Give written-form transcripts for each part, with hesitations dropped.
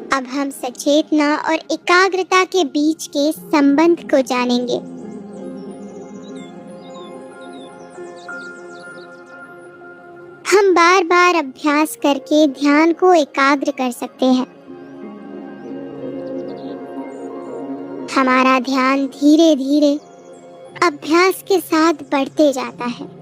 अब हम सचेतना और एकाग्रता के बीच के संबंध को जानेंगे। हम बार बार अभ्यास करके ध्यान को एकाग्र कर सकते हैं। हमारा ध्यान धीरे धीरे अभ्यास के साथ बढ़ते जाता है।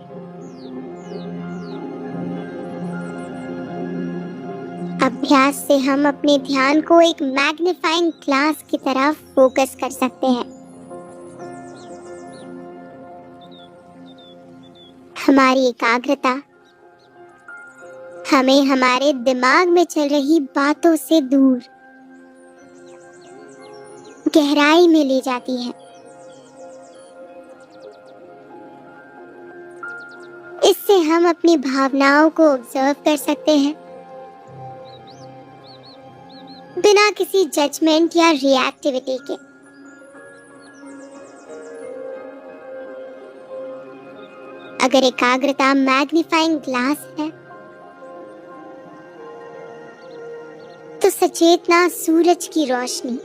अभ्यास से हम अपने ध्यान को एक मैग्नीफाइंग ग्लास की तरह फोकस कर सकते हैं। हमारी एकाग्रता हमें हमारे दिमाग में चल रही बातों से दूर गहराई में ले जाती है। इससे हम अपनी भावनाओं को ऑब्जर्व कर सकते हैं बिना किसी जजमेंट या रिएक्टिविटी के। अगर एकाग्रता मैग्नीफाइंग ग्लास है तो सचेतना सूरज की रोशनी।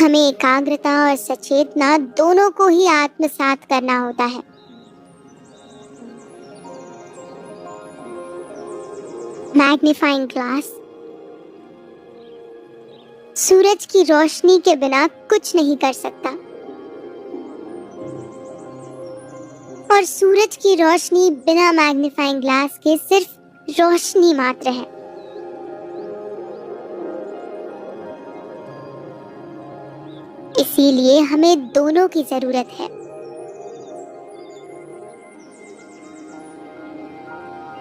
हमें एकाग्रता और सचेतना दोनों को ही आत्मसात करना होता है। मैग्नीफाइंग ग्लास सूरज की रोशनी के बिना कुछ नहीं कर सकता और सूरज की रोशनी बिना मैग्नीफाइंग ग्लास के सिर्फ रोशनी मात्र है। इसीलिए हमें दोनों की जरूरत है।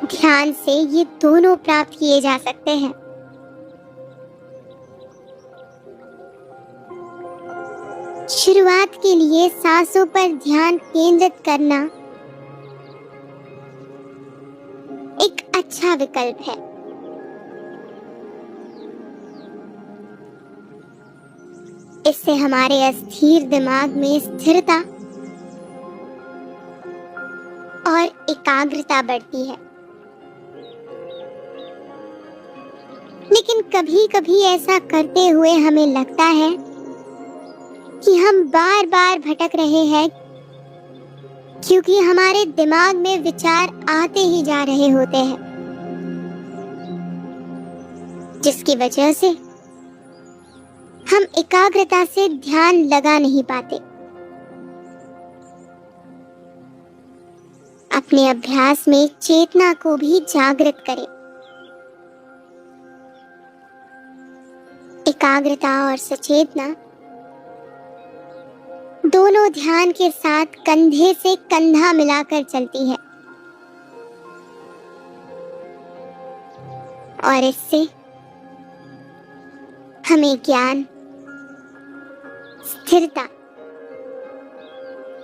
ध्यान से ये दोनों प्राप्त किए जा सकते हैं। शुरुआत के लिए सांसों पर ध्यान केंद्रित करना एक अच्छा विकल्प है। इससे हमारे अस्थिर दिमाग में स्थिरता और एकाग्रता बढ़ती है। लेकिन कभी कभी ऐसा करते हुए हमें लगता है कि हम बार बार भटक रहे हैं, क्योंकि हमारे दिमाग में विचार आते ही जा रहे होते हैं, जिसकी वजह से हम एकाग्रता से ध्यान लगा नहीं पाते। अपने अभ्यास में चेतना को भी जागृत करें। एकाग्रता और सचेतना दोनों ध्यान के साथ कंधे से कंधा मिलाकर चलती है और इससे हमें ज्ञान, स्थिरता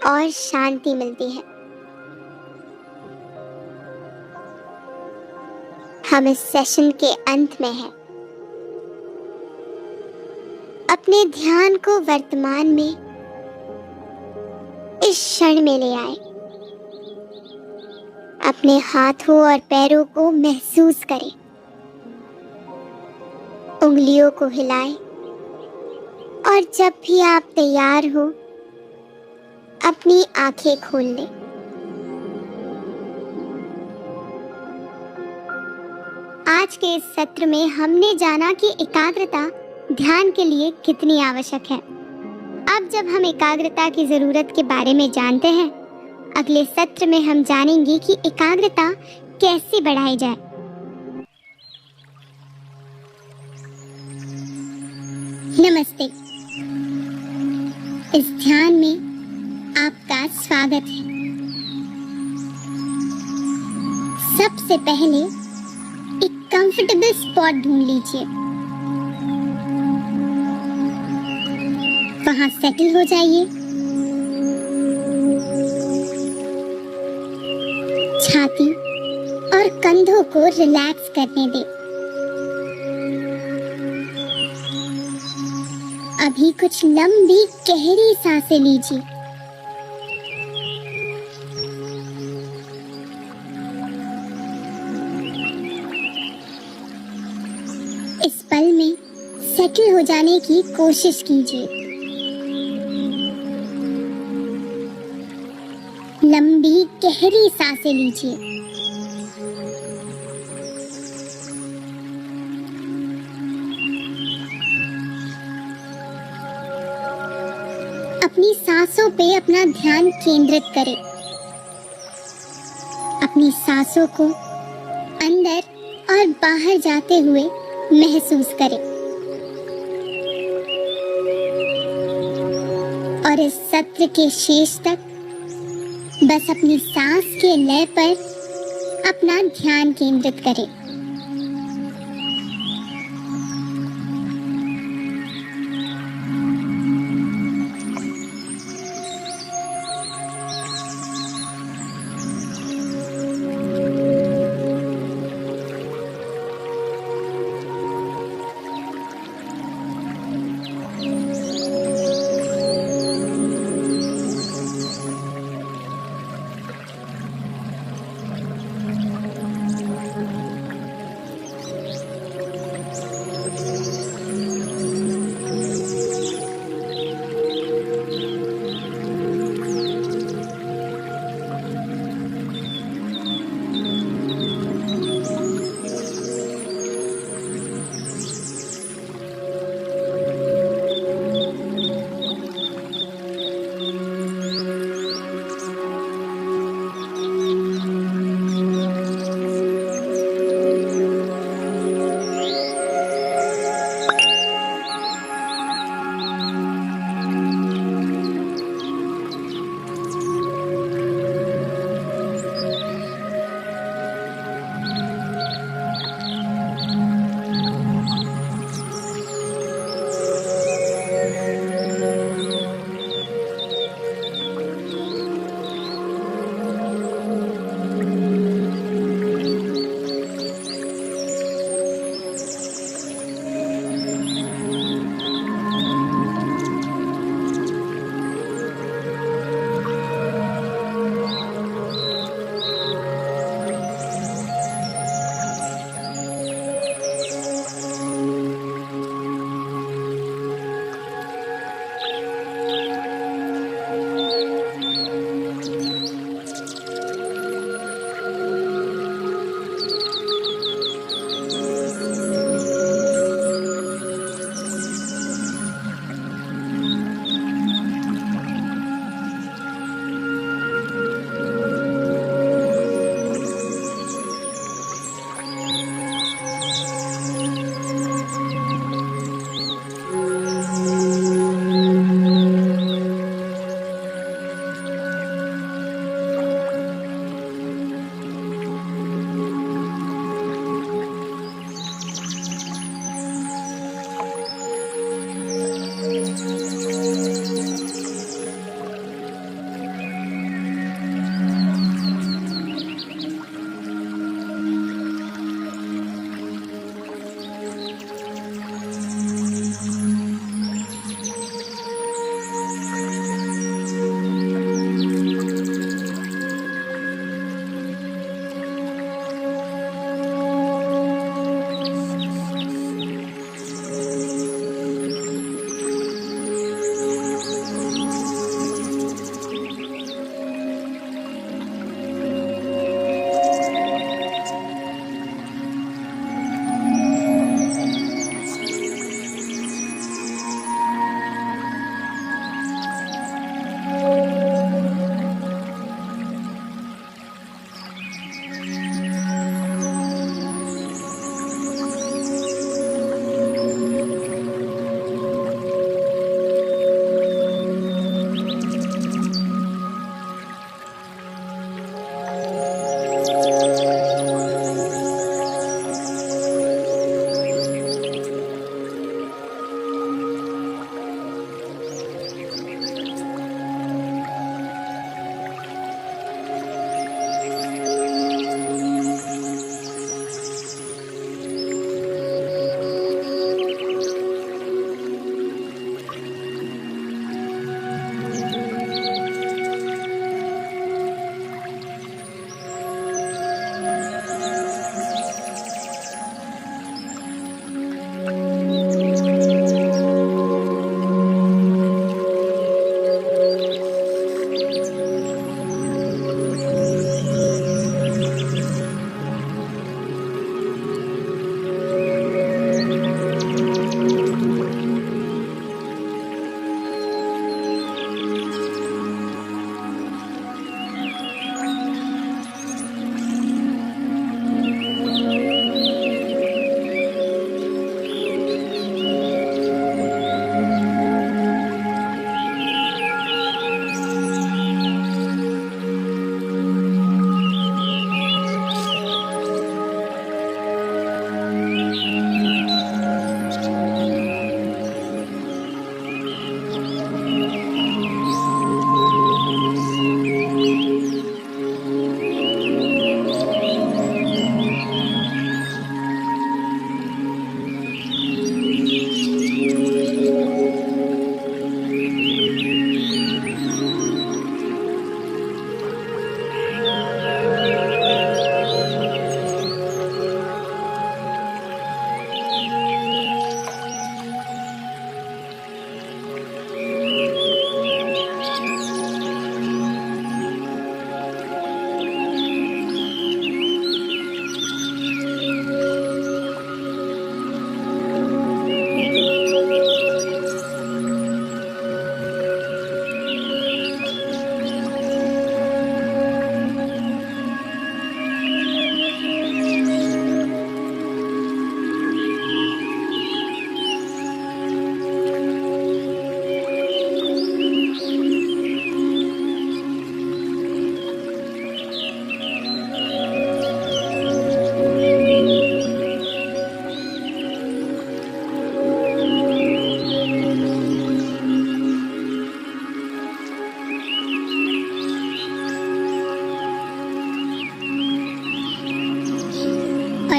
और शांति मिलती है। हम इस सेशन के अंत में हैं। अपने ध्यान को वर्तमान में इस क्षण में ले आए। अपने हाथों और पैरों को महसूस करें। उंगलियों को हिलाएं और जब भी आप तैयार हो अपनी आंखें खोल लें। आज के इस सत्र में हमने जाना कि एकाग्रता ध्यान के लिए कितनी आवश्यक है। अब जब हम एकाग्रता की जरूरत के बारे में जानते हैं, अगले सत्र में हम जानेंगे कि एकाग्रता कैसे बढ़ाई जाए। नमस्ते। इस ध्यान में आपका स्वागत है। सबसे पहले एक कंफर्टेबल स्पॉट ढूंढ लीजिए। वहां सेटल हो जाइए। छाती और कंधों को रिलैक्स करने दें। अभी कुछ लंबी गहरी सांसें लीजिए। सेटल हो जाने की कोशिश कीजिए। लंबी गहरी सांसें लीजिए। अपनी सांसों पे अपना ध्यान केंद्रित करें। अपनी सांसों को अंदर और बाहर जाते हुए महसूस करें और इस सत्र के शेष तक बस अपनी सांस के लय पर अपना ध्यान केंद्रित करें।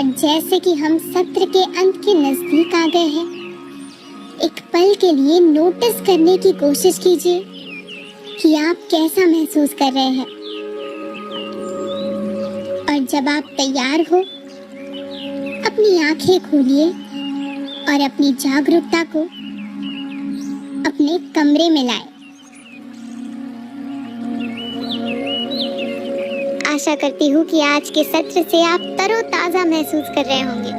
और जैसे कि हम सत्र के अंत के नजदीक आ गए हैं, एक पल के लिए नोटिस करने की कोशिश कीजिए कि आप कैसा महसूस कर रहे हैं। और जब आप तैयार हो, अपनी आंखें खोलिए और अपनी जागरूकता को अपने कमरे में लाएं। आशा करती हूँ कि आज के सत्र से आप तरोताजा महसूस कर रहे होंगे।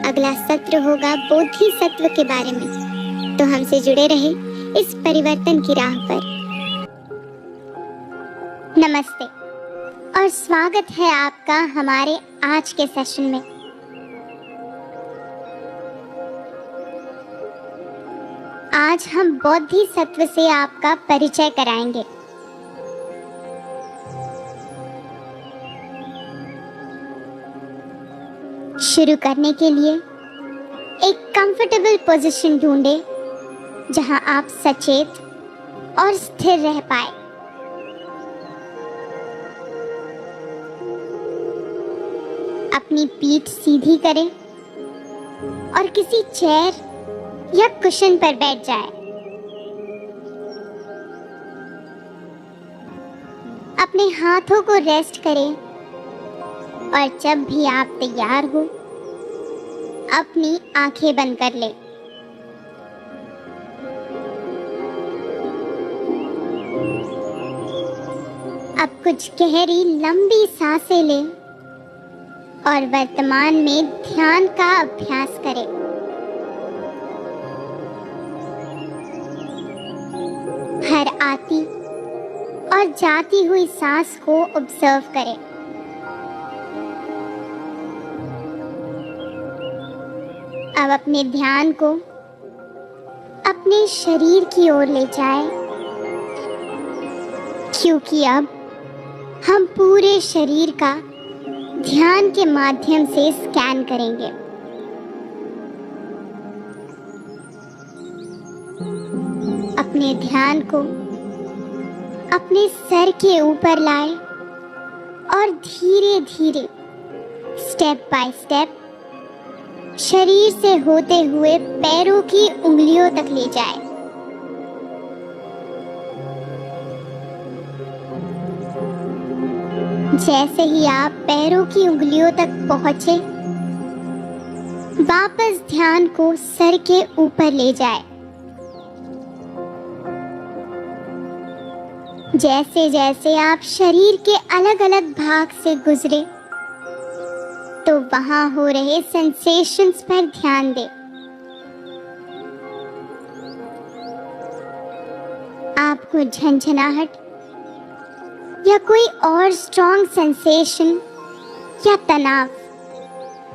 अगला सत्र होगा बोधिसत्व के बारे में, तो हमसे जुड़े रहे इस परिवर्तन की राह पर। नमस्ते और स्वागत है आपका हमारे आज के सेशन में। आज हम बोधिसत्व से आपका परिचय कराएंगे। शुरू करने के लिए एक कंफर्टेबल पोजीशन ढूंढें जहां आप सचेत और स्थिर रह पाए। अपनी पीठ सीधी करें और किसी चेयर या कुशन पर बैठ जाएं। अपने हाथों को रेस्ट करें और जब भी आप तैयार हो, अपनी आंखें बंद कर लें। अब कुछ गहरी लंबी सांसें लें और वर्तमान में ध्यान का अभ्यास करें। हर आती और जाती हुई सांस को ऑब्जर्व करें। अब अपने ध्यान को अपने शरीर की ओर ले जाएं, क्योंकि अब हम पूरे शरीर का ध्यान के माध्यम से स्कैन करेंगे। अपने ध्यान को अपने सर के ऊपर लाएं और धीरे धीरे स्टेप बाय स्टेप शरीर से होते हुए पैरों की उंगलियों तक ले जाएं। जैसे ही आप पैरों की उंगलियों तक पहुंचे, वापस ध्यान को सर के ऊपर ले जाएं। जैसे जैसे आप शरीर के अलग अलग भाग से गुजरे, तो वहां हो रहे सेंसेशंस पर ध्यान दें। आपको झंझनाहट या कोई और स्ट्रॉन्ग सेंसेशन या तनाव,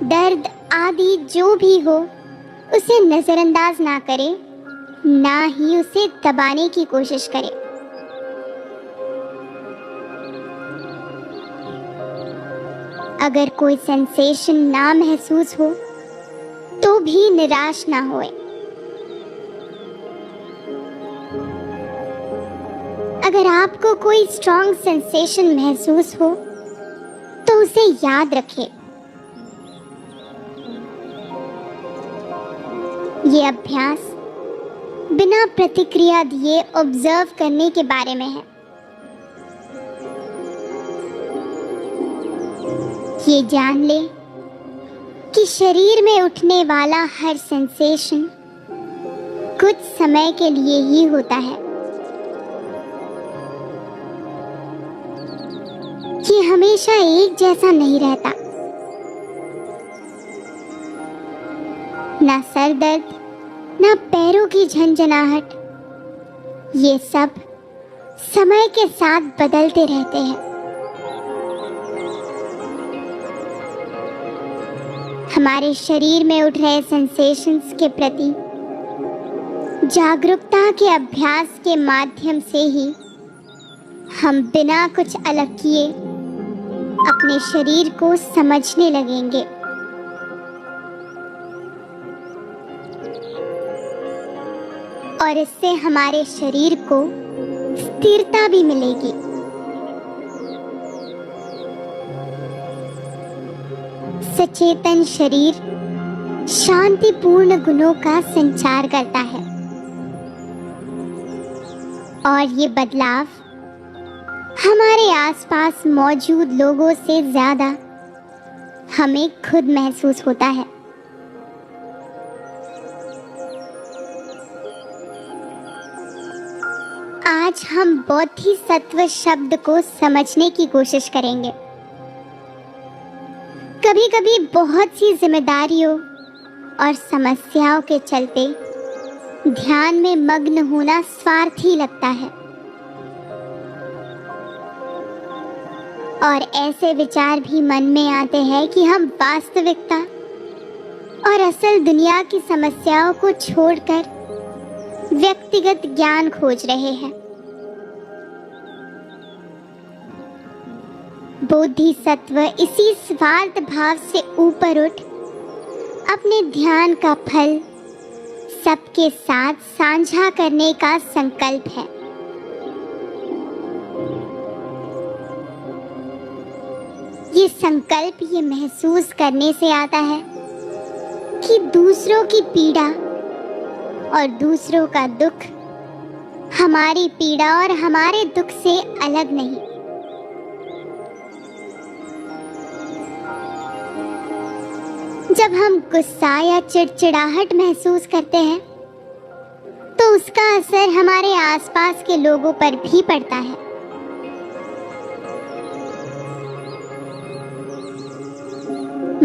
दर्द आदि जो भी हो, उसे नजरअंदाज ना करें, ना ही उसे दबाने की कोशिश करें। अगर कोई सेंसेशन ना महसूस हो तो भी निराश ना होए। अगर आपको कोई स्ट्रॉन्ग सेंसेशन महसूस हो तो उसे याद रखें। ये अभ्यास बिना प्रतिक्रिया दिए ऑब्जर्व करने के बारे में है। ये जान ले कि शरीर में उठने वाला हर सेंसेशन कुछ समय के लिए ही होता है। ये हमेशा एक जैसा नहीं रहता। ना सर दर्द, ना पैरों की झंझनाहट, ये सब समय के साथ बदलते रहते हैं। हमारे शरीर में उठ रहे सेंसेशंस के प्रति जागरूकता के अभ्यास के माध्यम से ही हम बिना कुछ अलग किए अपने शरीर को समझने लगेंगे। और इससे हमारे शरीर को स्थिरता भी मिलेगी। सचेतन शरीर शांतिपूर्ण गुणों का संचार करता है और ये बदलाव हमारे आसपास मौजूद लोगों से ज्यादा हमें खुद महसूस होता है। आज हम बोधिसत्व शब्द को समझने की कोशिश करेंगे। कभी-कभी बहुत सी जिम्मेदारियों और समस्याओं के चलते ध्यान में मग्न होना स्वार्थी लगता है और ऐसे विचार भी मन में आते हैं कि हम वास्तविकता और असल दुनिया की समस्याओं को छोड़कर व्यक्तिगत ज्ञान खोज रहे हैं। बोधिसत्व इसी स्वार्थ भाव से ऊपर उठ अपने ध्यान का फल सबके साथ साझा करने का संकल्प है। ये संकल्प ये महसूस करने से आता है कि दूसरों की पीड़ा और दूसरों का दुख हमारी पीड़ा और हमारे दुख से अलग नहीं। जब हम गुस्सा या चिड़चिड़ाहट महसूस करते हैं तो उसका असर हमारे आसपास के लोगों पर भी पड़ता है।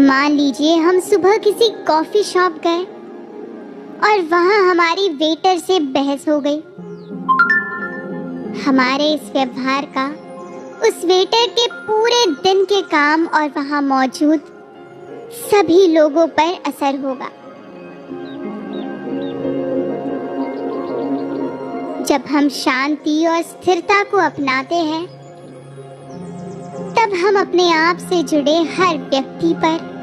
मान लीजिए हम सुबह किसी कॉफी शॉप गए और वहां हमारी वेटर से बहस हो गई। हमारे इस व्यवहार का उस वेटर के पूरे दिन के काम और वहां मौजूद सभी लोगों पर असर होगा। जब हम शांति और स्थिरता को अपनाते हैं तब हम अपने आप से जुड़े हर व्यक्ति पर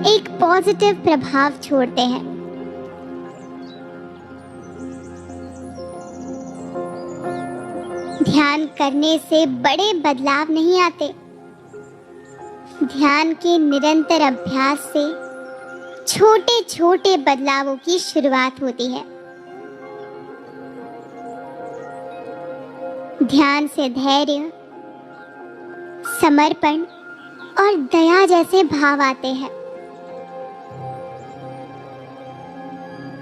एक पॉजिटिव प्रभाव छोड़ते हैं। ध्यान करने से बड़े बदलाव नहीं आते। ध्यान के निरंतर अभ्यास से छोटे छोटे बदलावों की शुरुआत होती है। ध्यान से धैर्य, समर्पण और दया जैसे भाव आते हैं।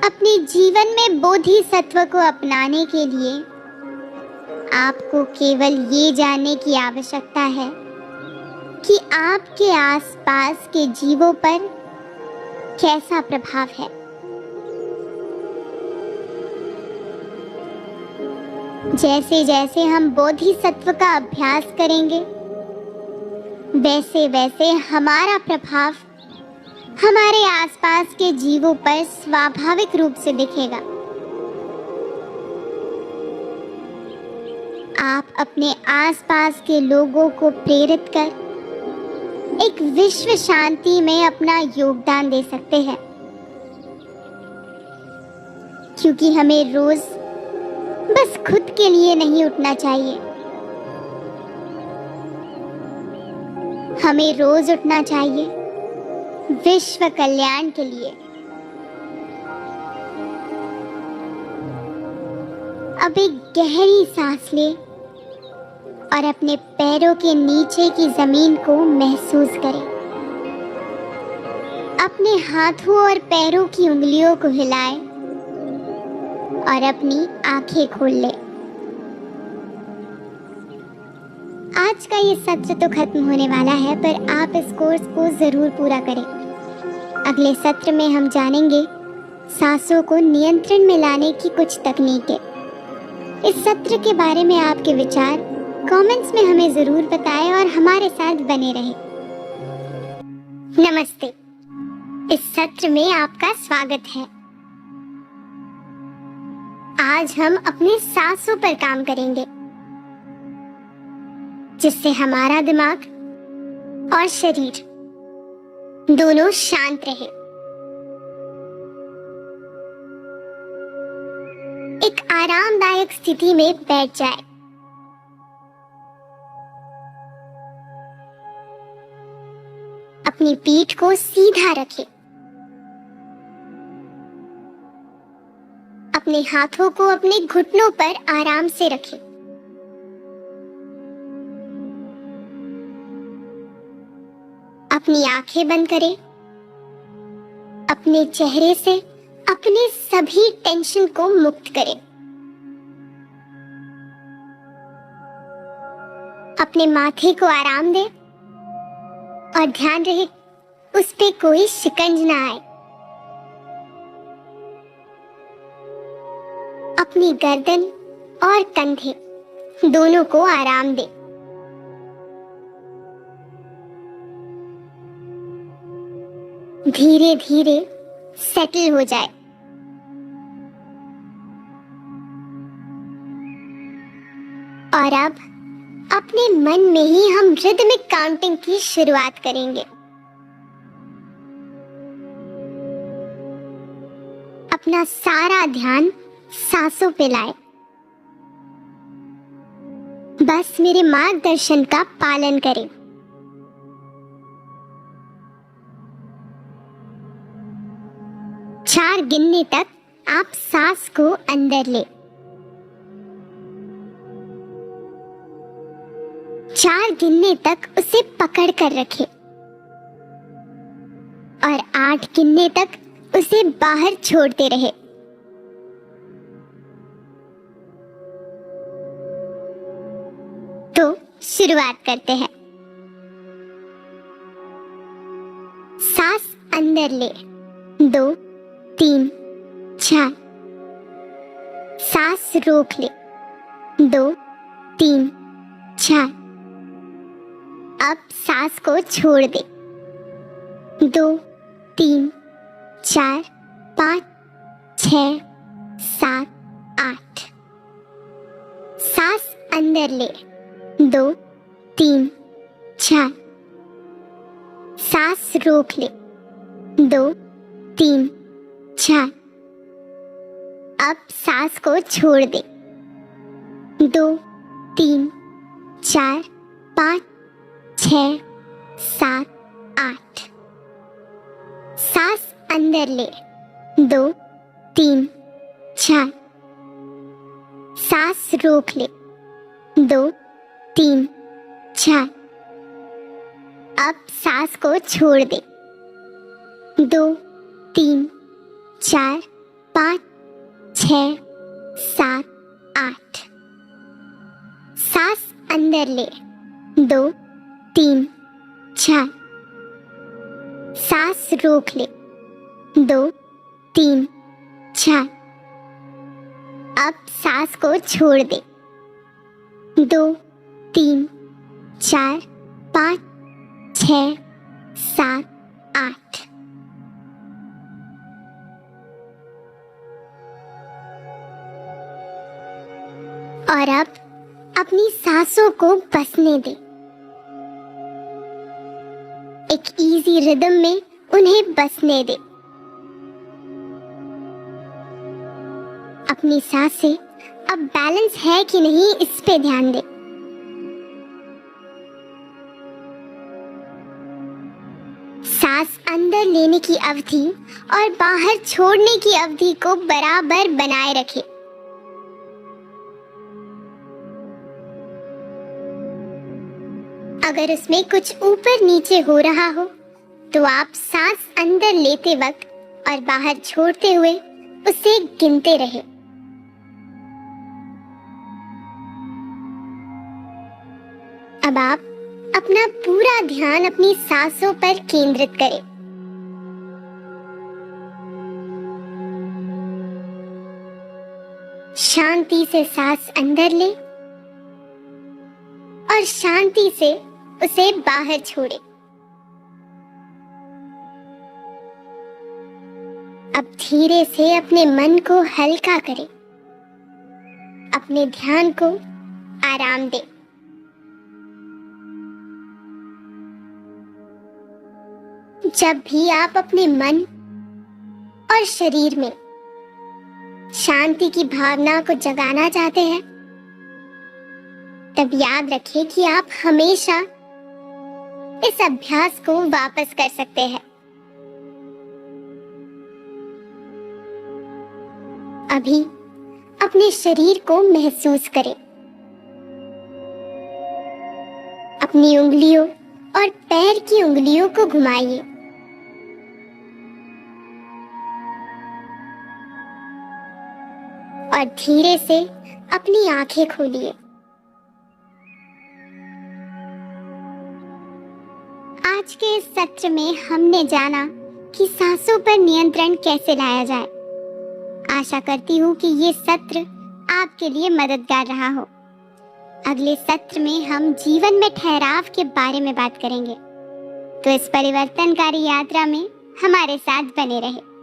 अपने जीवन में बोधिसत्व को अपनाने के लिए आपको केवल ये जानने की आवश्यकता है कि आपके आसपास के जीवों पर कैसा प्रभाव है। जैसे जैसे हम बोधिसत्व का अभ्यास करेंगे वैसे वैसे हमारा प्रभाव हमारे आसपास के जीवों पर स्वाभाविक रूप से दिखेगा। आप अपने आसपास के लोगों को प्रेरित कर एक विश्व शांति में अपना योगदान दे सकते हैं, क्योंकि हमें रोज बस खुद के लिए नहीं उठना चाहिए। हमें रोज उठना चाहिए विश्व कल्याण के लिए। अब एक गहरी सांस ले और अपने पैरों के नीचे की जमीन को महसूस करें। अपने हाथों और पैरों की उंगलियों को हिलाएं और अपनी आंखें खोल लें। आज का ये सत्र तो खत्म होने वाला है, पर आप इस कोर्स को जरूर पूरा करें। अगले सत्र में हम जानेंगे सांसों को नियंत्रण में लाने की कुछ तकनीकें। इस सत्र के बारे में आपके विचार कमेंट्स में हमें जरूर बताएं और हमारे साथ बने रहें। नमस्ते, इस सत्र में आपका स्वागत है। आज हम अपने सांसों पर काम करेंगे, जिससे हमारा दिमाग और शरीर दोनों शांत रहे। एक आरामदायक स्थिति में बैठ जाए। अपनी पीठ को सीधा रखें। अपने हाथों को अपने घुटनों पर आराम से रखें। अपनी आंखें बंद करें। अपने चेहरे से अपने सभी टेंशन को मुक्त करें। अपने माथे को आराम दें और ध्यान रहे उस पे कोई शिकंज ना आए। अपनी गर्दन और कंधे दोनों को आराम दें। धीरे धीरे सेटल हो जाए। और अब अपने मन में ही हम रिदमिक काउंटिंग की शुरुआत करेंगे। अपना सारा ध्यान सांसों पे लाए। बस मेरे मार्गदर्शन का पालन करें। चार गिनने तक आप सांस को अंदर ले। 4 गिनने तक उसे पकड़ कर रखें और 8 गिनने तक उसे बाहर छोड़ते रहे। तो शुरुआत करते हैं। सांस अंदर ले। 2 3 4। सांस रोक ले। 2 3 4। अब सांस को छोड़ दे। 2 3 4 5 6 7 8। सांस अंदर ले। 2 3 4। सांस रोक ले। 2 3 4। अब सांस को छोड़ दे। 2 3 4 5 6 7 8। सांस अंदर ले। 2 3 4। सांस रोक ले। 2 3 4। अब सांस को छोड़ दे। 2 3 4 5 6 7 8। सांस अंदर ले। 2 3 4। सांस रोक ले। 2 3 4। अब सांस को छोड़ दे। 2 3 4 5 6 7 8। और अब अपनी सांसों को बसने दे। एक इजी रिदम में उन्हें बसने दे। अपनी सांसें अब बैलेंस है कि नहीं इस पे ध्यान दे। सांस अंदर लेने की अवधि और बाहर छोड़ने की अवधि को बराबर बनाए रखें। अगर उसमें कुछ ऊपर नीचे हो रहा हो तो आप सांस अंदर लेते वक्त और बाहर छोड़ते हुए उसे गिनते रहें। अब आप अपना पूरा ध्यान अपनी सांसों पर केंद्रित करें। शांति से सांस अंदर ले और शांति से उसे बाहर छोड़े। अब धीरे से अपने मन को हल्का करें। अपने ध्यान को आराम दें। जब भी आप अपने मन और शरीर में शांति की भावना को जगाना चाहते हैं, तब याद रखें कि आप हमेशा इस अभ्यास को वापस कर सकते हैं। अभी अपने शरीर को महसूस करें। अपनी उंगलियों और पैर की उंगलियों को घुमाइए। और धीरे से अपनी आंखें खोलिए। आज के इस सत्र में हमने जाना कि सांसों पर नियंत्रण कैसे लाया जाए। आशा करती हूँ कि ये सत्र आपके लिए मददगार रहा हो। अगले सत्र में हम जीवन में ठहराव के बारे में बात करेंगे। तो इस परिवर्तनकारी यात्रा में हमारे साथ बने रहे।